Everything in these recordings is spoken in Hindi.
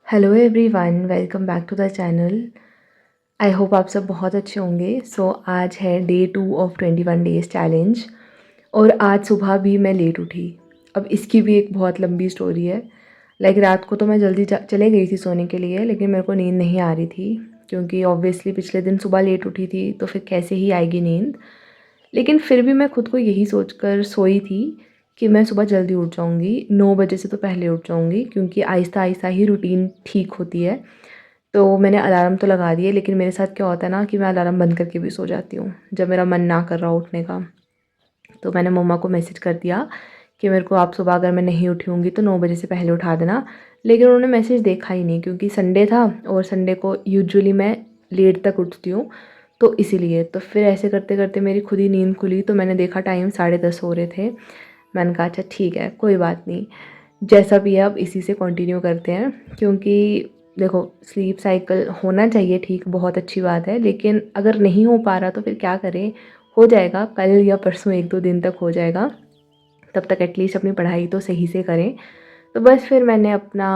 Hello everyone, welcome back to the channel. I hope आप सब बहुत अच्छे होंगे। आज है डे 2 ऑफ 21 डेज़ चैलेंज और आज सुबह भी मैं लेट उठी। अब इसकी भी एक बहुत लंबी स्टोरी है। रात को तो मैं जल्दी चले गई थी सोने के लिए, लेकिन मेरे को नींद नहीं आ रही थी क्योंकि ऑब्वियसली पिछले दिन सुबह लेट उठी थी, तो फिर कैसे ही आएगी नींद। लेकिन फिर भी मैं खुद को यही सोचकर सोई थी कि मैं सुबह जल्दी उठ जाऊँगी, 9 बजे से तो पहले उठ जाऊँगी, क्योंकि आहिस्ता-आहिस्ता ही रूटीन ठीक होती है। तो मैंने अलार्म तो लगा दिए, लेकिन मेरे साथ क्या होता है ना कि मैं अलार्म बंद करके भी सो जाती हूँ, जब मेरा मन ना कर रहा उठने का। तो मैंने मम्मा को मैसेज कर दिया कि मेरे को आप सुबह अगर मैं नहीं उठी होंगी तो 9 बजे से पहले उठा देना। लेकिन उन्होंने मैसेज देखा ही नहीं, क्योंकि संडे था और संडे को यूजुअली मैं लेट तक उठती हूँ, तो इसीलिए। तो फिर ऐसे करते-करते मेरी खुद ही नींद खुली, तो मैंने देखा टाइम 10:30 हो रहे थे। मैंने कहा अच्छा ठीक है, कोई बात नहीं, जैसा भी है अब इसी से कंटिन्यू करते हैं। क्योंकि देखो, स्लीप साइकिल होना चाहिए ठीक, बहुत अच्छी बात है, लेकिन अगर नहीं हो पा रहा तो फिर क्या करें। हो जाएगा, कल या परसों 1-2 दिन तक हो जाएगा। तब तक एटलीस्ट अपनी पढ़ाई तो सही से करें। तो बस फिर मैंने अपना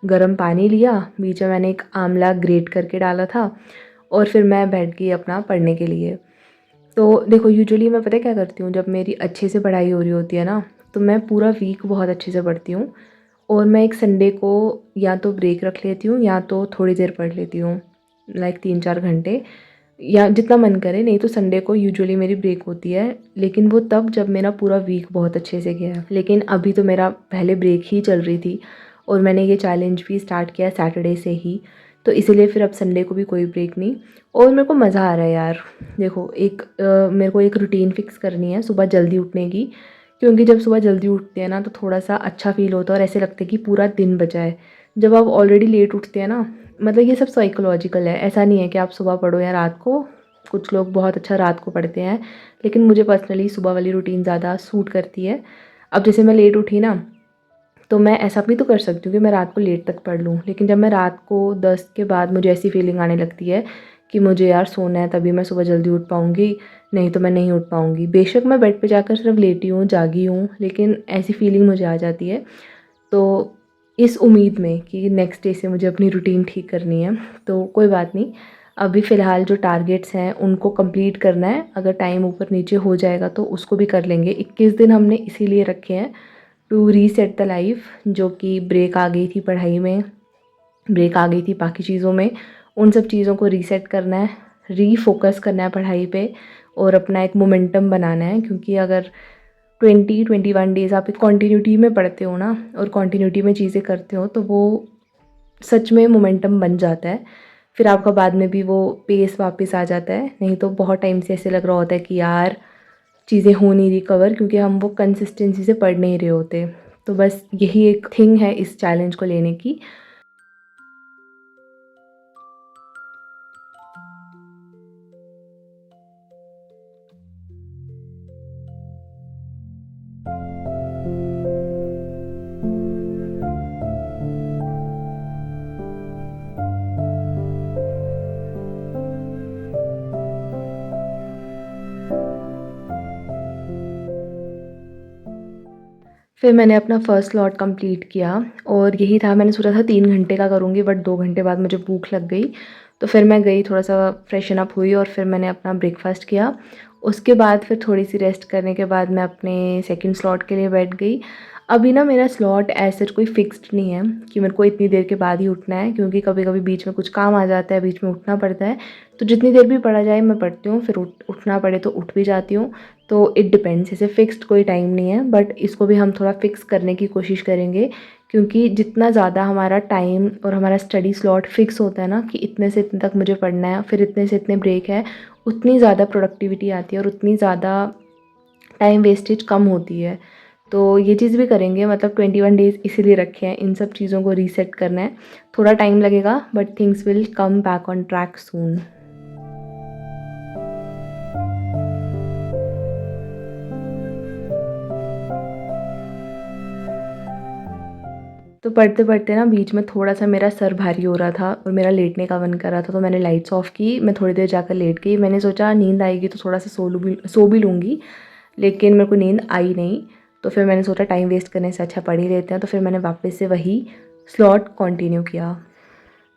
गर्म पानी लिया, बीच में मैंने एक आंवला ग्रेट करके डाला था और फिर मैं बैठ गई अपना पढ़ने के लिए। तो देखो, यूजुअली मैं पता है क्या करती हूँ, जब मेरी अच्छे से पढ़ाई हो रही होती है ना, तो मैं पूरा वीक बहुत अच्छे से पढ़ती हूँ और मैं एक संडे को या तो ब्रेक रख लेती हूँ या तो थोड़ी देर पढ़ लेती हूँ, 3-4 घंटे या जितना मन करे। नहीं तो संडे को यूजुअली मेरी ब्रेक होती है, लेकिन वो तब जब मेरा पूरा वीक बहुत अच्छे से गया है। लेकिन अभी तो मेरा पहले ब्रेक ही चल रही थी और मैंने ये चैलेंज भी स्टार्ट किया सैटरडे से ही, तो इसीलिए फिर अब संडे को भी कोई ब्रेक नहीं। और मेरे को मज़ा आ रहा है यार। देखो, मेरे को एक रूटीन फ़िक्स करनी है सुबह जल्दी उठने की, क्योंकि जब सुबह जल्दी उठते हैं ना तो थोड़ा-सा अच्छा फ़ील होता है और ऐसे लगता है कि पूरा दिन बचा है। जब आप ऑलरेडी लेट उठते हैं ना, मतलब ये सब साइकोलॉजिकल है, ऐसा नहीं है कि आप सुबह पढ़ो या रात को। कुछ लोग बहुत अच्छा रात को पढ़ते हैं, लेकिन मुझे पर्सनली सुबह वाली रूटीन ज़्यादा सूट करती है। अब जैसे मैं लेट उठी ना, तो मैं ऐसा भी तो कर सकती हूँ कि मैं रात को लेट तक पढ़ लूँ, लेकिन जब मैं रात को 10 के बाद मुझे ऐसी फीलिंग आने लगती है कि मुझे यार सोना है, तभी मैं सुबह जल्दी उठ पाऊँगी, नहीं तो मैं नहीं उठ पाऊँगी। बेशक मैं बेड पे जाकर सिर्फ लेटी हूँ, जागी हूँ, लेकिन ऐसी फीलिंग मुझे आ जाती है। तो इस उम्मीद में कि नेक्स्ट डे से मुझे अपनी रूटीन ठीक करनी है, तो कोई बात नहीं। अभी फ़िलहाल जो टारगेट्स हैं उनको कंप्लीट करना है, अगर टाइम ऊपर नीचे हो जाएगा तो उसको भी कर लेंगे। 21 दिन हमने इसीलिए रखे हैं, टू रीसेट द लाइफ। जो कि ब्रेक आ गई थी पढ़ाई में, ब्रेक आ गई थी बाकी चीज़ों में, उन सब चीज़ों को रीसेट करना है, रीफोकस करना है पढ़ाई पे और अपना एक मोमेंटम बनाना है। क्योंकि अगर 21 डेज़ आप एक कॉन्टिन्यूटी में पढ़ते हो ना और कॉन्टिन्यूटी में चीज़ें करते हो, तो वो सच में मोमेंटम बन जाता है। फिर आपका बाद में भी वो पेस वापस आ जाता है। नहीं तो बहुत टाइम से ऐसे लग रहा होता है कि यार चीज़ें हो नहीं रही कवर, क्योंकि हम वो कंसिस्टेंसी से पढ़ नहीं रहे होते। तो बस यही एक थिंग है इस चैलेंज को लेने की। फिर मैंने अपना फर्स्ट स्लॉट कंप्लीट किया और यही था, मैंने सोचा था 3 घंटे का करूँगी, बट 2 घंटे बाद मुझे भूख लग गई। तो फिर मैं गई, थोड़ा-सा फ्रेशन अप हुई और फिर मैंने अपना ब्रेकफ़ास्ट किया। उसके बाद फिर थोड़ी-सी रेस्ट करने के बाद मैं अपने सेकंड स्लॉट के लिए बैठ गई। अभी ना मेरा स्लॉट एज़ सच कोई फ़िक्स्ड नहीं है कि मेरे को इतनी देर के बाद ही उठना है, क्योंकि कभी-कभी बीच में कुछ काम आ जाता है, बीच में उठना पड़ता है। तो जितनी देर भी पढ़ा जाए मैं पढ़ती हूँ, फिर उठना पड़े तो उठ भी जाती हूँ। तो इट डिपेंड्स, ऐसे फ़िक्स्ड कोई टाइम नहीं है, बट इसको भी हम थोड़ा फ़िक्स करने की कोशिश करेंगे। क्योंकि जितना ज़्यादा हमारा टाइम और हमारा स्टडी स्लॉट फ़िक्स होता है ना कि इतने से इतने तक मुझे पढ़ना है, फिर इतने से इतने ब्रेक है, उतनी ज़्यादा प्रोडक्टिविटी आती है और उतनी ज़्यादा टाइम वेस्टेज कम होती है। तो ये चीज़ भी करेंगे, मतलब 21 डेज़ इसीलिए रखे हैं, इन सब चीज़ों को रीसेट करना है। थोड़ा टाइम लगेगा, but things will come back on track soon. तो पढ़ते-पढ़ते ना बीच में थोड़ा-सा मेरा सर भारी हो रहा था और मेरा लेटने का मन कर रहा था, तो मैंने लाइट्स ऑफ़ की, मैं थोड़ी देर जाकर लेट गई। मैंने सोचा नींद आएगी तो थोड़ा-सा सो भी लूँगी, लेकिन मेरे को नींद आई नहीं। तो फिर मैंने सोचा टाइम वेस्ट करने से अच्छा पढ़ ही लेते हैं, तो फिर मैंने वापस से वही स्लॉट कंटिन्यू किया।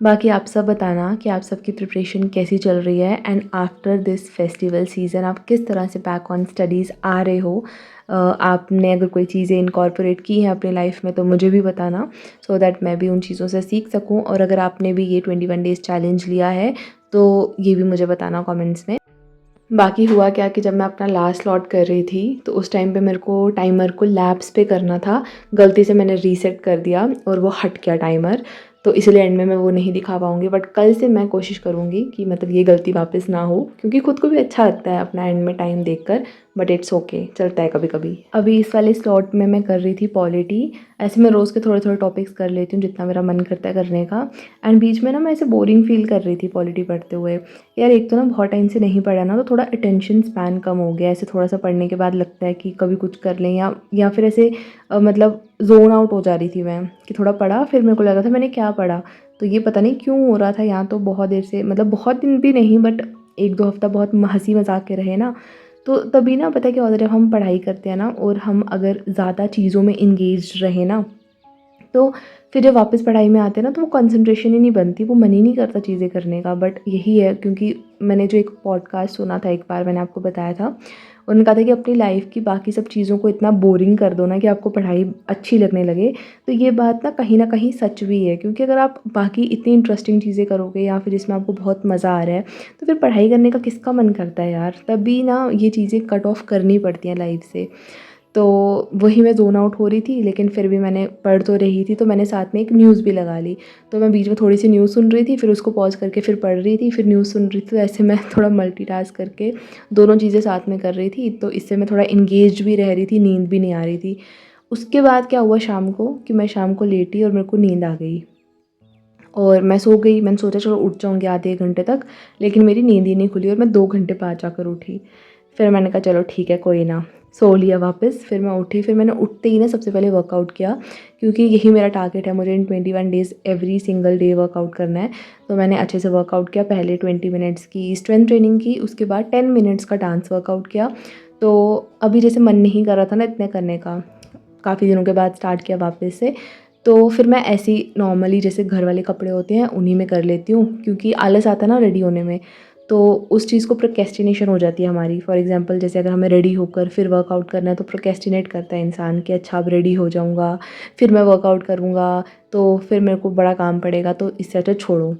बाकी आप सब बताना कि आप सबकी प्रिपरेशन कैसी चल रही है and after this festival season आप किस तरह से बैक ऑन स्टडीज़ आ रहे हो। आपने अगर कोई चीज़ें इनकॉर्पोरेट की हैं अपनी लाइफ में तो मुझे भी बताना, सो दैट मैं भी उन चीज़ों से सीख सकूं। और अगर आपने भी ये 21 डेज़ चैलेंज लिया है तो ये भी मुझे बताना कमेंट्स में। बाकी हुआ क्या कि जब मैं अपना लास्ट स्लॉट कर रही थी तो उस टाइम पे मेरे को टाइमर को लैप्स पे करना था, गलती से मैंने रीसेट कर दिया और वो हट गया टाइमर, तो इसलिए एंड में मैं वो नहीं दिखा पाऊँगी। बट कल से मैं कोशिश करूँगी कि मतलब ये गलती वापस ना हो, क्योंकि खुद को भी अच्छा लगता है अपना एंड में टाइम देखकर। बट इट्स ओके, चलता है कभी कभी। अभी इस वाले स्लॉट में मैं कर रही थी पॉलिटी। ऐसे मैं रोज़ के थोड़े थोड़े टॉपिक्स कर लेती हूँ जितना मेरा मन करता है करने का। एंड बीच में ना मैं ऐसे बोरिंग फील कर रही थी पॉलिटी पढ़ते हुए। यार एक तो ना बहुत टाइम से नहीं पढ़ा ना, तो थोड़ा अटेंशन स्पैन कम हो गया। ऐसे थोड़ा सा पढ़ने के बाद लगता है कि कभी कुछ कर लें, या फिर ऐसे मतलब जोन आउट हो जा रही थी मैं कि थोड़ा पढ़ा फिर मेरे को लगा था मैंने क्या पढ़ा। तो ये पता नहीं क्यों हो रहा था। यहाँ तो बहुत देर से, मतलब बहुत दिन भी नहीं, बट 1-2 हफ्ता बहुत हंसी मजाक के रहे ना, तो तभी ना पता है क्या होता है, जब हम पढ़ाई करते हैं ना और हम अगर ज़्यादा चीज़ों में इंगेज रहे ना, तो फिर जब वापस पढ़ाई में आते हैं ना तो वो कंसंट्रेशन ही नहीं बनती, वो मन ही नहीं करता चीज़ें करने का। बट यही है, क्योंकि मैंने जो एक पॉडकास्ट सुना था एक बार, मैंने आपको बताया था, उन्होंने कहा था कि अपनी लाइफ की बाकी सब चीज़ों को इतना बोरिंग कर दो ना कि आपको पढ़ाई अच्छी लगने लगे। तो ये बात ना कहीं सच भी है, क्योंकि अगर आप बाकी इतनी इंटरेस्टिंग चीज़ें करोगे या फिर जिसमें आपको बहुत मज़ा आ रहा है, तो फिर पढ़ाई करने का किसका मन करता है यार। तभी ना ये चीज़ें कट ऑफ करनी पड़ती हैं लाइफ से। तो वही मैं ज़ोन आउट हो रही थी, लेकिन फिर भी मैंने पढ़ तो रही थी, तो मैंने साथ में एक न्यूज़ भी लगा ली। तो मैं बीच में थोड़ी सी न्यूज़ सुन रही थी, फिर उसको पॉज़ करके फिर पढ़ रही थी, फिर न्यूज़ सुन रही थी। तो ऐसे मैं थोड़ा मल्टीटास्क करके दोनों चीज़ें साथ में कर रही थी, तो इससे मैं थोड़ा एंगेज्ड भी रह रही थी, नींद भी नहीं आ रही थी। उसके बाद क्या हुआ शाम को, कि मैं शाम को लेटी और मेरे को नींद आ गई और मैं सो गई। मैंने सोचा चलो उठ जाऊँगी आधे 1 घंटे तक, लेकिन मेरी नींद ही नहीं खुली और मैं 2 घंटे बाद जाकर उठी। फिर मैंने कहा चलो ठीक है कोई ना, सो लिया वापस। फिर मैं उठी, फिर मैंने उठते ही ना सबसे पहले वर्कआउट किया, क्योंकि यही मेरा टारगेट है, मुझे इन 21 days every single day workout करना है। तो मैंने अच्छे से वर्कआउट किया। पहले 20 मिनट्स की स्ट्रेंथ ट्रेनिंग की, उसके बाद 10 मिनट्स का डांस वर्कआउट किया। तो अभी जैसे मन नहीं कर रहा था ना इतने करने का, काफ़ी दिनों के बाद स्टार्ट किया वापस से, तो फिर मैं ऐसे ही नॉर्मली जैसे घर वाले कपड़े होते हैं उन्हीं में कर लेती हूँ, क्योंकि आलस आता है ना रेडी होने में। तो उस चीज़ को प्रोक्रेस्टिनेशन हो जाती है हमारी। फॉर एग्जांपल जैसे अगर हमें रेडी होकर फिर वर्कआउट करना है तो प्रोक्रेस्टिनेट करता है इंसान कि अच्छा अब रेडी हो जाऊँगा, फिर मैं वर्कआउट करूँगा, तो फिर मेरे को बड़ा काम पड़ेगा, तो इससे अच्छा छोड़ो।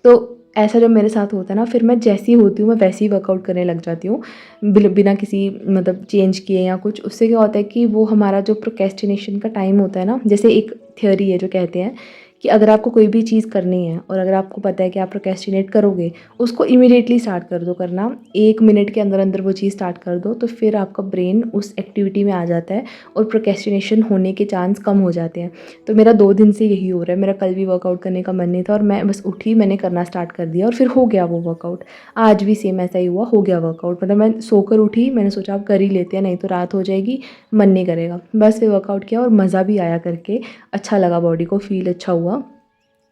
तो ऐसा जब मेरे साथ होता है ना, फिर मैं जैसी होती हूँ मैं वैसे ही वर्कआउट करने लग जाती हूँ, बिना किसी मतलब चेंज किए या कुछ। उससे क्या होता है कि वो हमारा जो प्रोक्रेस्टिनेशन का टाइम होता है ना, जैसे एक थ्योरी है जो कहते हैं कि अगर आपको कोई भी चीज़ करनी है और अगर आपको पता है कि आप प्रोक्रेस्टिनेट करोगे, उसको इमीडिएटली स्टार्ट कर दो करना। 1 मिनट के अंदर अंदर वो चीज़ स्टार्ट कर दो, तो फिर आपका ब्रेन उस एक्टिविटी में आ जाता है और प्रोक्रेस्टिनेशन होने के चांस कम हो जाते हैं। तो मेरा 2 दिन से यही हो रहा है। मेरा कल भी वर्कआउट करने का मन नहीं था और मैं बस उठी, मैंने करना स्टार्ट कर दिया और फिर हो गया वो वर्कआउट। आज भी सेम ऐसा ही हुआ, हो गया वर्कआउट। मतलब मैं सोकर उठी, मैंने सोचा अब कर ही लेते हैं, नहीं तो रात हो जाएगी, मन नहीं करेगा। बस फिर वर्कआउट किया और मज़ा भी आया करके, अच्छा लगा, बॉडी को फ़ील अच्छा हुआ।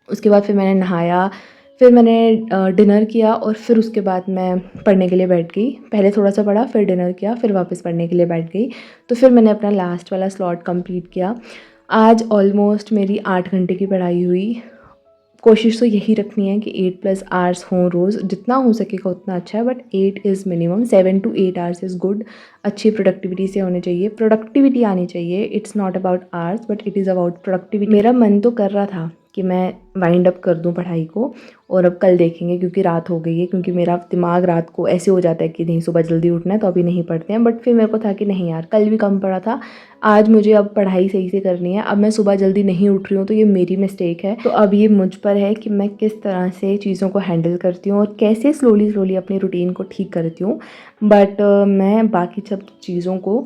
उसके बाद फिर मैंने नहाया, फिर मैंने डिनर किया और फिर उसके बाद मैं पढ़ने के लिए बैठ गई। पहले थोड़ा-सा पढ़ा, फिर डिनर किया, फिर वापस पढ़ने के लिए बैठ गई। तो फिर मैंने अपना लास्ट वाला स्लॉट कंप्लीट किया। आज ऑलमोस्ट मेरी 8 घंटे की पढ़ाई हुई। कोशिश तो यही रखनी है कि 8+ आवर्स हों रोज़, जितना हो सकेगा उतना अच्छा है, but 8 is minimum, 7 to 8 hours is good. अच्छी प्रोडक्टिविटी से होने चाहिए, प्रोडक्टिविटी आनी चाहिए। It's not about hours but it is about productivity. मेरा मन तो कर रहा था कि मैं वाइंड अप कर दूं पढ़ाई को और अब कल देखेंगे, क्योंकि रात हो गई है, क्योंकि मेरा दिमाग रात को ऐसे हो जाता है कि नहीं सुबह जल्दी उठना है तो अभी नहीं पढ़ते हैं। बट फिर मेरे को था कि नहीं यार, कल भी कम पढ़ा था, आज मुझे अब पढ़ाई सही से करनी है। अब मैं सुबह जल्दी नहीं उठ रही हूँ तो ये मेरी मिस्टेक है। तो अब ये मुझ पर है कि मैं किस तरह से चीज़ों को हैंडल करती हूँ और कैसे स्लोली स्लोली अपनी रूटीन को ठीक करती हूँ। बट मैं बाकी सब चीज़ों को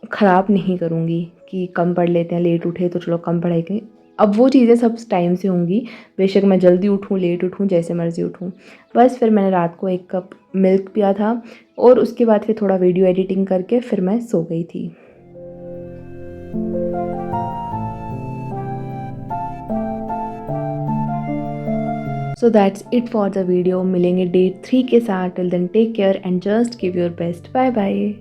ख़राब नहीं करूँगी कि कम पढ़ लेते हैं, लेट उठे तो चलो कम पढ़ाई करें। अब वो चीज़ें सब टाइम से होंगी, बेशक मैं जल्दी उठूँ लेट उठूँ जैसे मर्ज़ी उठूँ। बस फिर मैंने रात को 1 कप मिल्क पिया था और उसके बाद फिर थोड़ा वीडियो एडिटिंग करके फिर मैं सो गई थी। So that's it for the video. मिलेंगे डे 3 के साथ। Till then take care and just give your best. Bye bye.